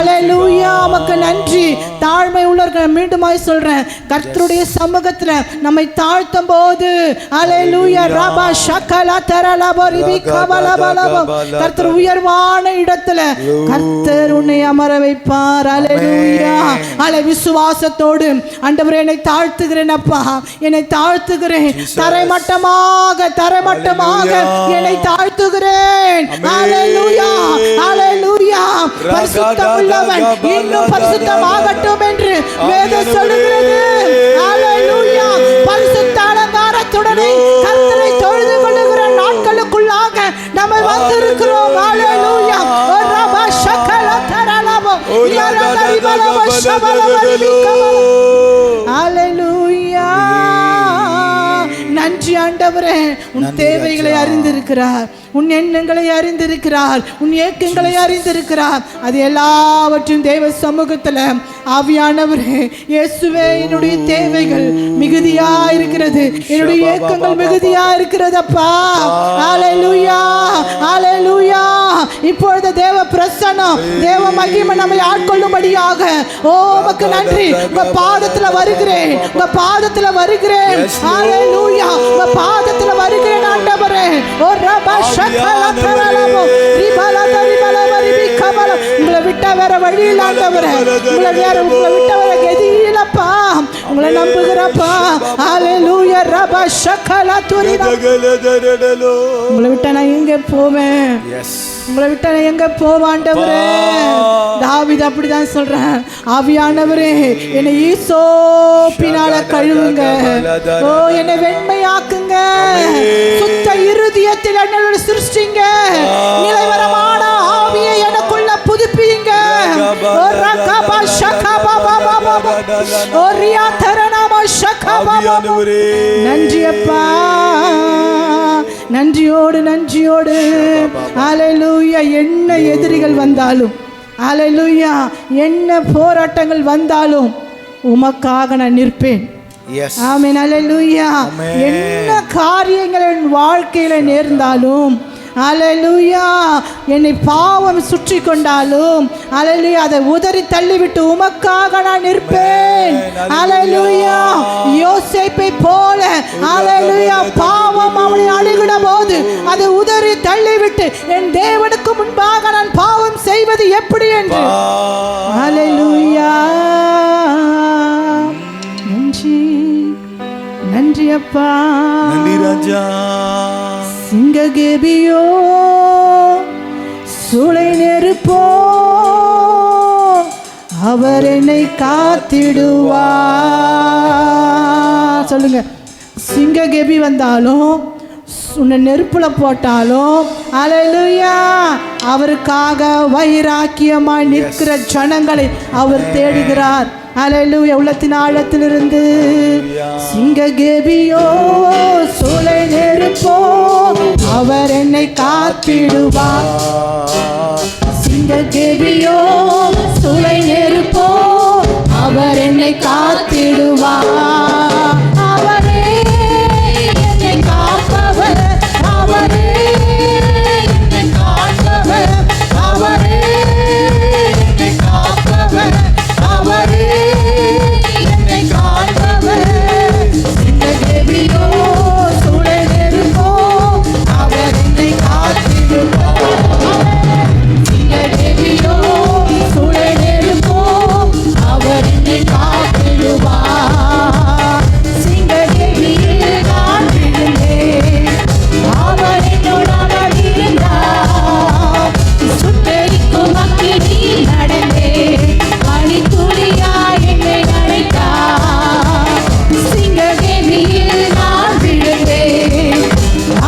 அல்லேலூயா, உமக்கு நன்றி. தாழ்மை உள்ளவர்கள், மீண்டுமாய் சொல்றேன், கர்த்தருடைய சமூகத்துல நம்மை தாழ்த்தும் போது, அல்லேலூயா, ரபா ஷகலா தரலபோ ரிபிகபலபலபோ, கர்த்தர் உயர்வான இடத்துல கர்த்தர் உன்னை அமர வைப்பார். அல்லேலூயா. அல்லே விசுவாசத்தோடு, ஆண்டவரே என்னை தாழ்த்துகிறேன் அப்பா, என்னை தாழ்த்துகிறேன், தரைமட்டமாக, தரைமட்டமாக என்னை தாழ்த்துகிறேன். அல்லேலூயா, அல்லேலூயா. பரிசுத்தமுள்ளவன் இன்னும் பரிசுத்தமாகட்டும் என்று வேதம் சொல்லுகிறது. அல்லேலூயா. பரிசுத்த அலங்காரத்துடனே கர்த்தரை தொழுது கொள்ளுகிற நாட்களுக்குள்ளாக நம்ம வந்திருக்கிறோம். அல்லேலூயா. ரபா ஷகல தரலபோ யரதரி பலபோ ஷபலபரி கபலோ. அல்லேலூயா. நன்றி ஆண்டவரே. உன் தேவைகளை அறிந்திருக்கிறார், உன் எண்ணங்களை அறிந்திருக்கிறார், உன் ஏக்கங்களை அறிந்திருக்கிறார். அது எல்லாவற்றையும் தேவ சமூகத்தில் ஆவியானவரே, இயேசுவே, என்னுடைய தேவைகள் மிகுதியா இருக்கிறது, என்னுடைய ஏக்கங்கள் மிகுதியா இருக்கிறது அப்பா. அல்லேலூயா, அல்லேலூயா. இப்பொழுது தேவ பிரசன்னம், தேவ மகிமை நம்மை ஆட்கொள்ளும்படியாக, ஓ உமக்கு நன்றி. உங்க பாதத்துல வருகிறேன், உங்க பாதத்துல வருகிறேன். அல்லேலூயா. உங்க பாதத்துல வருகிறேன் ஆண்டவரே. ஓ ரபா ஷகலா தரலபோ ரிபலதரி பலபரி விகபல. உங்களை விட்டா வேற வழி இல்ல ஆண்டவரே, உங்களை விட்டா வேற கதி இல்லப்பா. உங்களை நம்புகிறப்பா. அல்லேலூயா. ரபா ஷகலா துரினா. உங்களை விட்டா நான் எங்க போவேன்? உங்களை விட்டா நான் எங்க போவேன் ஆண்டவரே? தாவீது அப்படிதான் சொல்றேன். ஆவியானவரே, என்னை ஈசோப்பினால கழுவுங்க, ஓ என்னை வெண்மையாக்குங்க, சுத்த இருதயத்தில் என்னோட சிருஷ்டிங்க, நிலைவரமான ஆவியை எனக்குள்ள புதுப்பிங்க. ஓ ரகபா ஷகபா பாபா பாபா ஓ ரியா தரனாமா ஷகபா பாபா. நன்றி அப்பா, நன்றியோடு, நன்றியோடு. அல்லேலூயா. என்ன எதிரிகள் வந்தாலும், அல்லேலூயா, என்ன போராட்டங்கள் வந்தாலும் உமக்காக நான் நிற்பேன். எஸ். ஆமென். அல்லேலூயா. ஆமென். என்ன காரியங்கள் என் வாழ்க்கையில நேர்ந்தாலும், அல்லேலூயா, என்னை பாவம் சுற்றி கொண்டாலும், அல்லேலூயா, அதை உதறி தள்ளிவிட்டு உமக்காக நான் நிற்பேன். அல்லேலூயா. யோசேப்பை போல, அல்லேலூயா, பாவம் அவனை அணுகின போது அதை உதறி தள்ளிவிட்டு என் தேவனுக்கு முன்பாக நான் பாவம் செய்வது எப்படி என்று. அல்லேலூயா. நன்றி, நன்றி அப்பா. நன்றி ராஜா. சிங்ககேபியோ சூளை நெருப்போ அவர் என்னை காத்திடுவார். சொல்லுங்க. சிங்ககேபி வந்தாலும் உன்னை நெருப்புல போட்டாலும், அல்லேலூயா, அவருக்காக வைராக்கியமாய் நிற்கிற ஜனங்களை அவர் தேடுகிறார். அல்லேலூயா. உள்ளத்தின் ஆழத்திலிருந்து சிங்ககேபியோ சூளை நெருப்போ அவர் என்னை காத்திடுவார். சிங்ககேபியோ சூளை நெருப்போ அவர் என்னை காத்திடுவார். அவரே என்னை காப்பவர், அவரே என்னை காப்பவர், அவரே என்னை காப்பவர், அவரே என்னை காப்பவர். சிங்ககேபியோ சூளை நெருப்போ அவர் என்னை காத்திடுவார். சிங்ககேபியோ சூளை நெருப்போ அவர் என்னை காத்திடுவார். சிங்ககேபியில் நான் விழுந்தேன், அவர் என்னோடு இருந்தார். சுட்டெரிக்கும் அக்கினியில் நடந்தேன், பனித்துளியாய் என்னை அழைத்தார். சிங்ககேபியில் நான் விழுந்தேன்,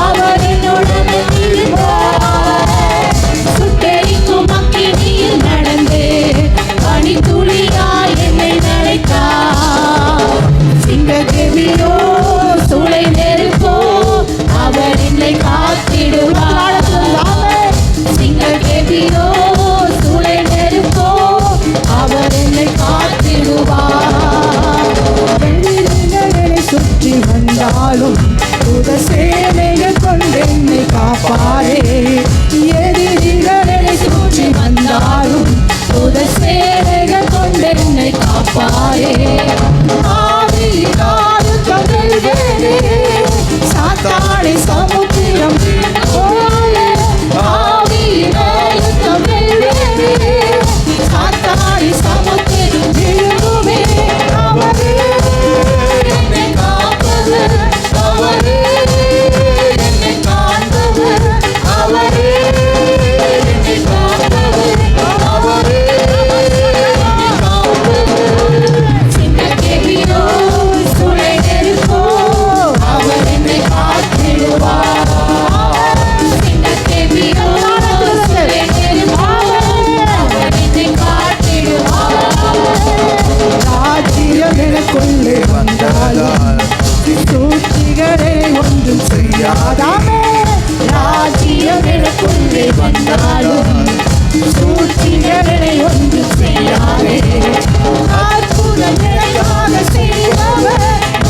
அவர் என்னோடு இருந்தார். சுட்டெரிக்கும் அக்கினியில் நடந்தேன், பனித்துளியாய் என்னை அழைத்தார். சிங்ககேபியோ சூளை நெருப்போ அவர் என்னை காத்திடுவார். சிங்ககேபியோ சூளை நெருப்போ அவர் என்னை காத்திடுவார். எதிரிகளை சுற்றி வந்தாலும் புத சேனைகள் கொண்டு என்னை காப்பாரே. எதிரிகளை சுற்றி வந்தாலும் புத சேனைகள் கொண்டு என்னை காப்பாரே. ஆவியினால் கவிழ்வேனே, சாத்தானை சமுத்திரம் போலே. ஆவியினால் கவிழ்வேனே, சாத்தானை சமுத்திரம் விழுங்குமே. அவரே என்னை காப்பவர், அவரே என்னை காண்பவர், அவரே என்னை காப்பவர், அவரே என்னை காப்பவர். சிங்ககேபியோ சூளை நெருப்போ அவர் என்னை காத்திடுவார். சிங்ககேபியோ சூளை நெருப்போ அவர் என்னை காத்திடுவார். ராஜ்யம் எனக்குள்ளே வந்தாலும் சூழ்ச்சிகளை ஒன்றும் செய்யாதாமே. ராஜ்யம் எனக்குள்ளே வந்தாலும் சூழ்ச்சிகளை ஒன்றும் செய்யாதே. அற்புதம் எனக்காக செய்பவர்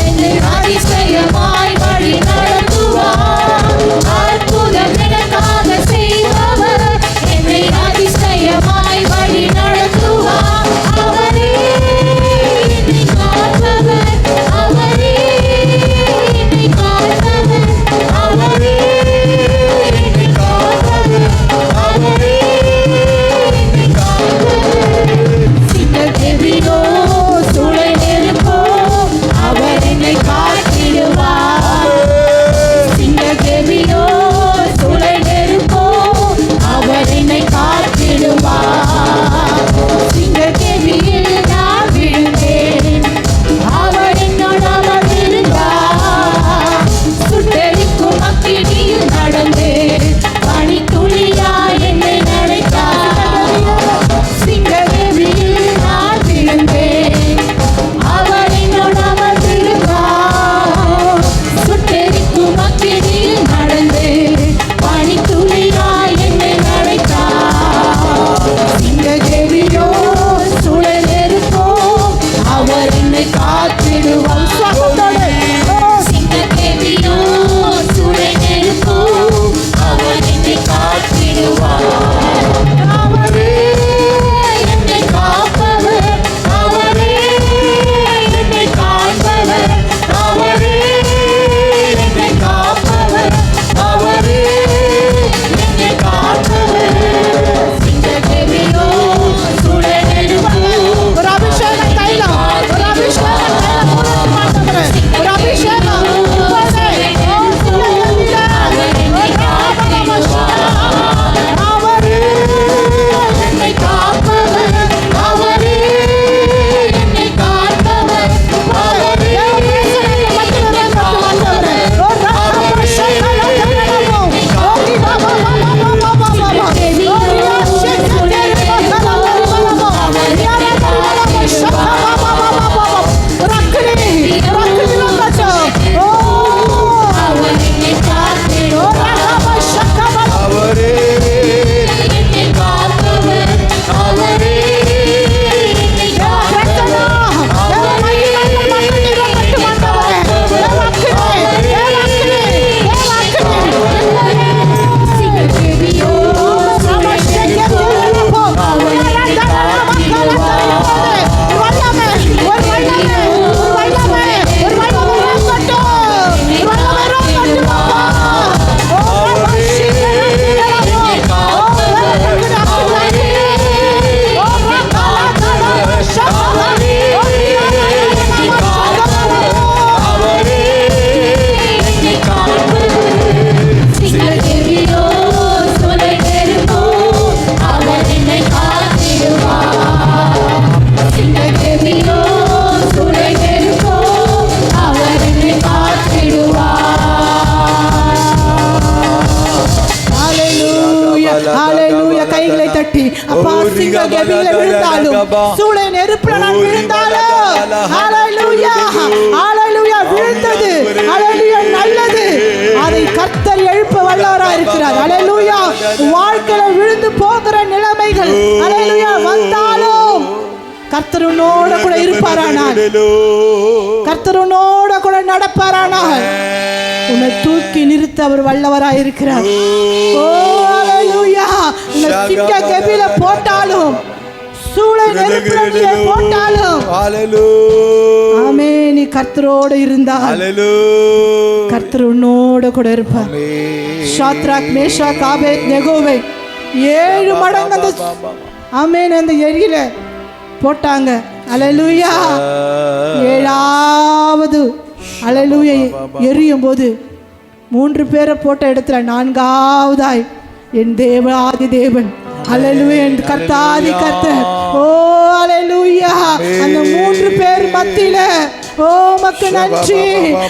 என்னை அதிசயமாய் வழி நடத்துவார். அற்புதம் எனக்காக செய்பவர் என்னை அதிசயமாய் வழி நடத்துவார். அவரே என்னை காப்பவர், அவரே என்னை காப்பவர், அவரே என்னை காப்பவர், அவரே என்னை காப்பவர். சிங்ககேபியோ சூளை நெருப்போ சிங்க கெபியில விழுந்தாலும் சூளை நெருப்புல நான் விழுந்தாலும் ஹalleluya ஹalleluya விழுந்தது ஹalleluya நல்லது அதை கர்த்தர் எழுப்ப வல்லவராய் இருக்கிறார் ஹalleluya வாழ்க்கையில விழுந்து போகிற நிலைமைகள் ஹalleluya வந்தாலும் கர்த்தர் உன்னோட கூட இருப்பாரானால் கர்த்தர் உன்னோட கூட நடப்பாரானால் உன்னை தூக்கி நிறுத்த அவர் வல்லவராய் இருக்கிறார் ஓ ஹalleluya உன்னை சிங்க கெபியில போட்டாலும் சூளை நெருப்புல நீ போட்டாலும் ஹalleluya ஆமென் நீ கர்த்தரோட இருந்தால் ஹalleluya கர்த்தர் உன்னோட கூட இருப்பார் ஷாத்ராக் மேஷாக் ஆபேத்நேகோவை 7 மடங்கு அந்த ஆமென் அந்த எரியில போட்டாங்க ஹalleluya 7வது ஹalleluya எரியும் போது 3 பேரை போட்ட இடத்துல 4வதாய் என் தேவாதி தேவன் ஹalleluya என் கர்த்தாதி கர்த்தர் ஓ ஹalleluya அந்த 3 பேர் மத்தியில ஓ மக்கு நன்றி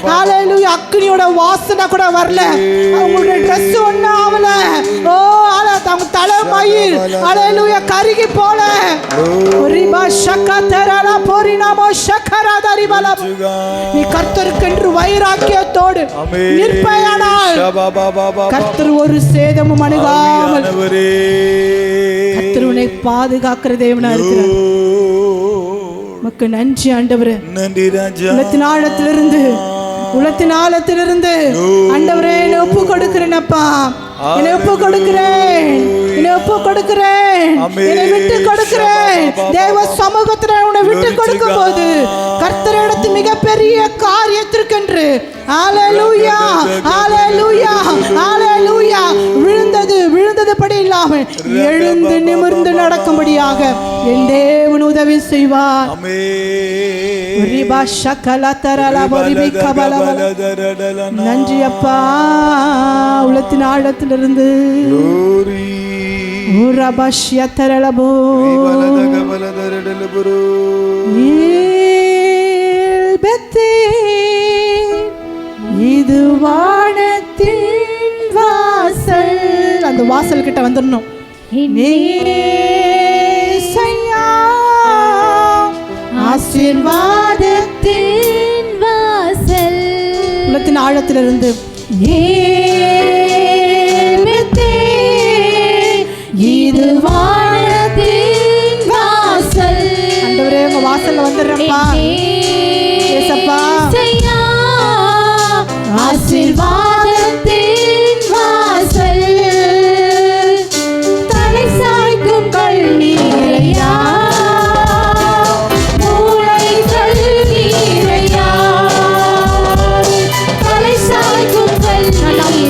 ஹalleluya அக்னியோட வாசனை கூட வரல அவங்களோட Dress ஒண்ணு ஆவல ஓ அவங்க தலைமயிர் ஹalleluya கருகி போல ரிபா ஷக்கதரலா போரினாமோ ஷக்கராதரிபல நீ கர்த்தருக்கென்று வைராக்கியத்தோடு நிற்பயானால் கர்த்தர் ஒரு சேதமும் அணுகாமல் கர்த்தர் உன்னை பாதுகாக்கிற தேவனா இருக்கிறார் மக்கு நன்றி ஆண்டவரே நன்றி ராஜா உலகத்தின் ஆழத்திலிருந்து ஆண்டவரே என்னை ஒப்பு கொடுக்கிறேன் அப்பா என்னை ஒப்பு கொடுக்கிறேன் என்னை விட்டு கொடுக்கிறேன் தேவ சமூகத்துல உன்னை விட்டு கொடுக்கும் போது கர்த்தரிடத்து மிகப்பெரிய காரியத்திற்கென்று ஹalleluya ஹalleluya ஹalleluya விழுந்தது படி இல்லாமல் எழுந்து நிமிர்ந்து நடக்கும்படியாக என் தேவன் உதவி செய்வார் ஆமென் ரிபா ஷக்கலதரலா பரிபிகபலவல நன்றி அப்பா உலகத்தின் ஆழத்திலிருந்து glory உரபஷ்யதரலபோ பெத்தே இது வானத்தின் வாசல் அந்த வாசல் கிட்ட வந்துடணும் ஆசீர்வாதத்தின் வாசல் உள்ளத்தின் ஆழத்திலிருந்து இது வானத்தின் வாசல் ஆண்டவரே உங்க வாசல்ல வந்துடுறப்பா ஏசப்பா ஆசீர்வாதத்தின் வாசல் தலை சாய்க்கும் கண்ணீரையா மூளைகள் நீரையா தலை சாய்க்கும் கண்ணீரையா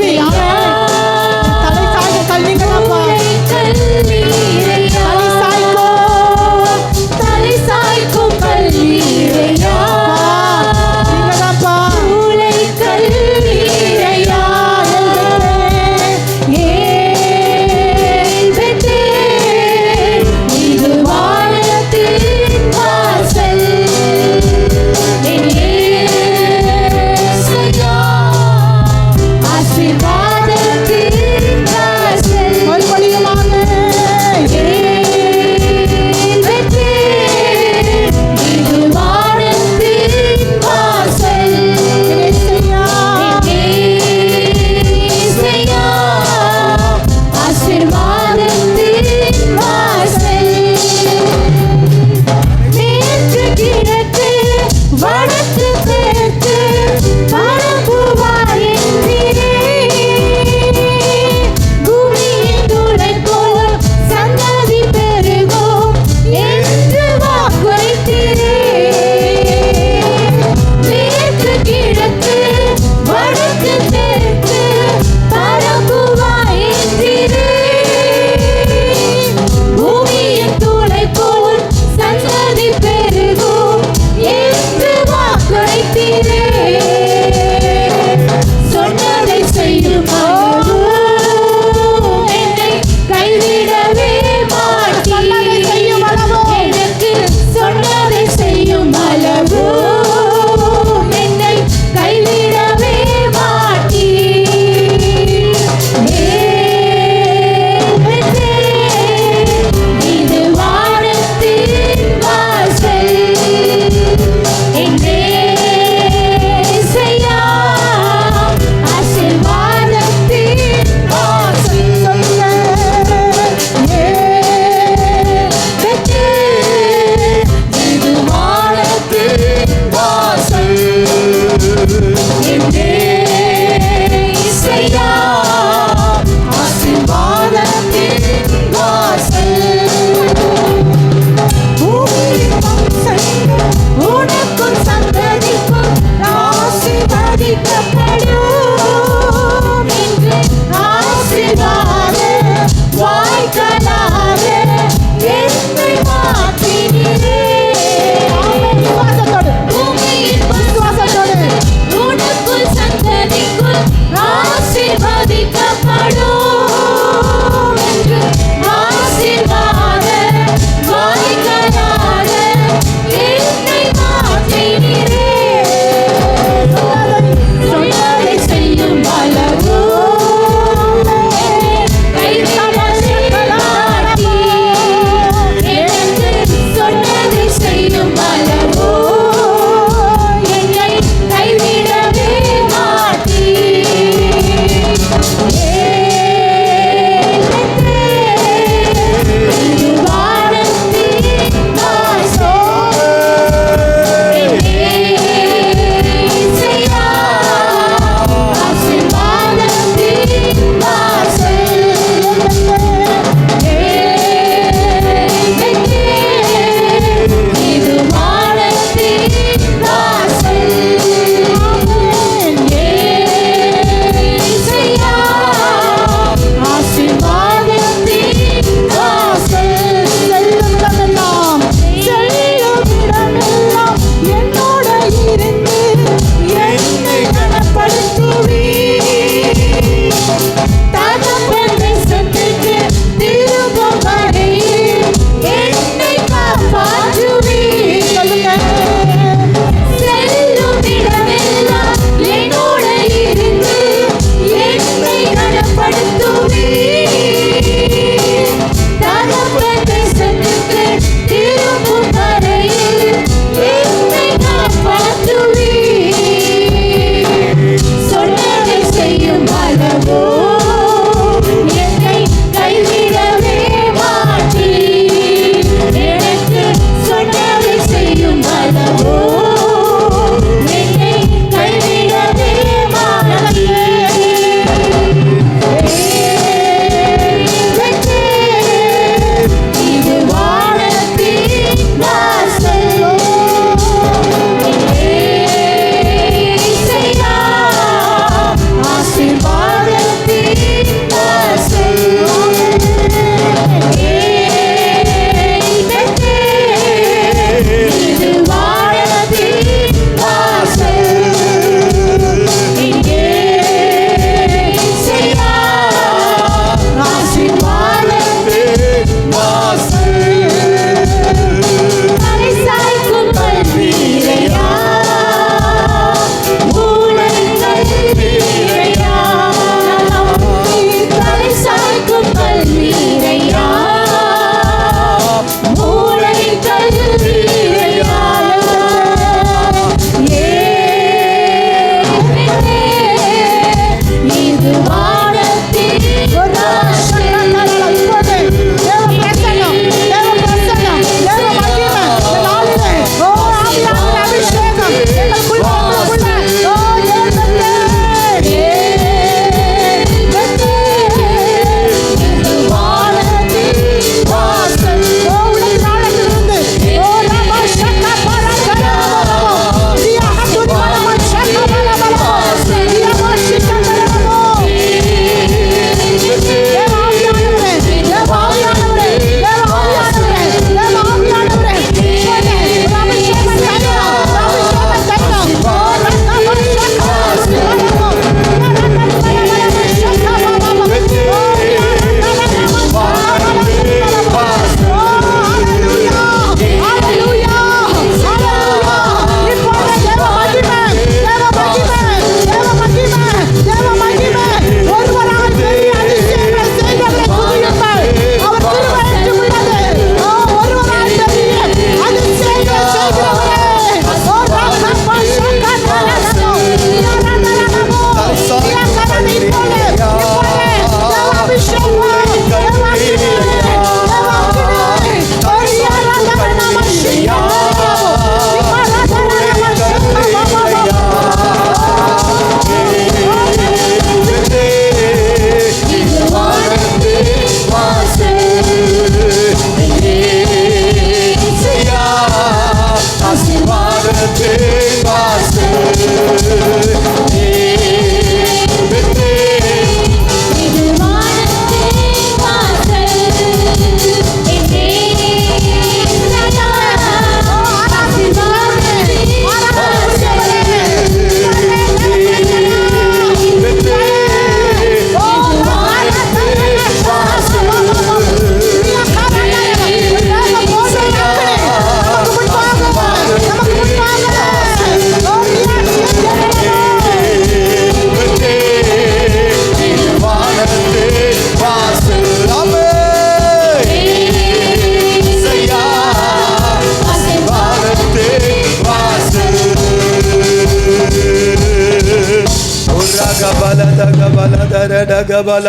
ரகபல தரடகபல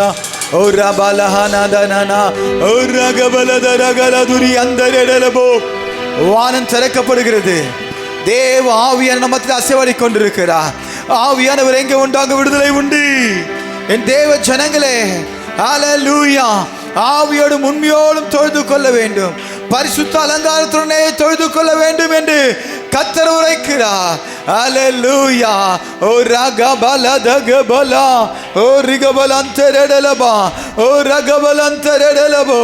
ஓ ரபலஹனதனனா ஓ ரகபல தரகலதுரி அந்தரடலபோ. வானம் திறக்கப்படுகிறது. தேவ ஆவியான நம்மத்தில் அசைவாடி கொண்டிருக்கிறார். ஆவியானவர் எங்கே உண்டு அங்கு விடுதலை உண்டு. என் தேவ ஜனங்களே, ஹல்லேலூயா, ஆவியோடும் உண்மையோடும் தொழுது கொள்ள வேண்டும், பரிசுத்த அலங்காரத்துடனே தொழுது கொள்ள வேண்டும் என்று கர்த்தர் உரைக்கிறார். ஹல்லேலூயா. ஓ ரகபல தகபல ஓ ரிகபலந்தரடலபா ஓ ரகபலந்தரடலபோ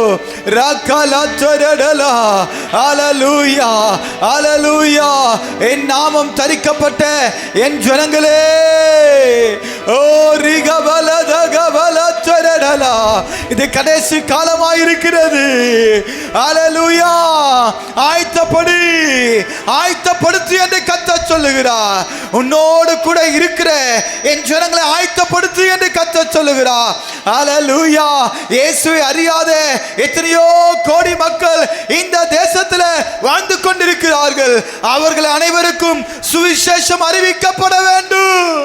ரகலந்தரடலா. ஹல்லேலூயா, ஹல்லேலூயா. என் நாமம் தரிக்கப்பட்ட என் ஜனங்களே, ஓ ரிகபல தகபலந்தரடலா, இது கடைசி காலமாயிருக்கிறது. ஹல்லேலூயா. ஆயத்தப்படு, ஆயத்தப்படுத்து என்று கர்த்தர் சொல்லுகிறார். உன்னோடு கூட இருக்கிற என் ஜனங்களை ஆயத்தப்படுத்து என்று கர்த்தர் சொல்லுகிறார். ஹல்லேலூயா. இயேசுவை அறியாத எத்தனையோ கோடி மக்கள் இந்த தேசத்தில் வாழ்ந்து கொண்டிருக்கிறார்கள். அவர்கள் அனைவருக்கும் சுவிசேஷம் அறிவிக்கப்பட வேண்டும்.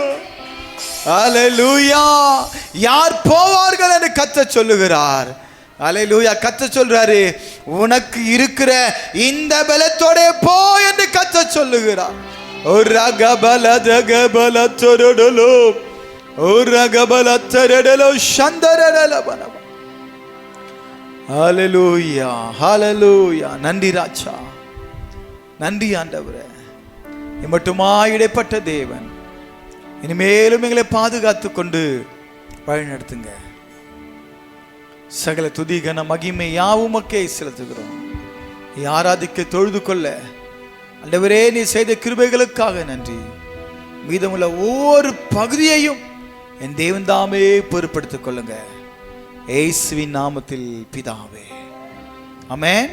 ஹல்லேலூயா. யார் போவார்கள் என்று கர்த்தர் சொல்லுகிறார். ஹல்லேலூயா. கர்த்தர் சொல்றாரு, உனக்கு இருக்கிற இந்த பலத்தோட போ என்று கர்த்தர் சொல்லுகிறார். ஓ ரகபல தகபல தரடலோ ஓ ரகபல தரடலோ சந்தரடலபன. ஹல்லேலூயா, ஹல்லேலூயா. நன்றி ராஜா, நன்றி ஆண்டவரே. இம்மட்டுமா இடைப்பட்ட தேவன் இனிமேலும் எங்களை பாதுகாத்து கொண்டு வழி நடத்துங்க. சகல துதிகன மகிமை யாவுமக்கே செலுத்துகிறோம். ஆராதிக்க தொழுது கொள்ள ஆண்டவரே நீ செய்த கிருபைகளுக்காக நன்றி. மீதமுள்ள ஒவ்வொரு பகுதியையும் என் தேவன் தாமே பொறுப்படுத்திக் கொள்ளுங்க. இயேசுவின் நாமத்தில் பிதாவே, ஆமென்.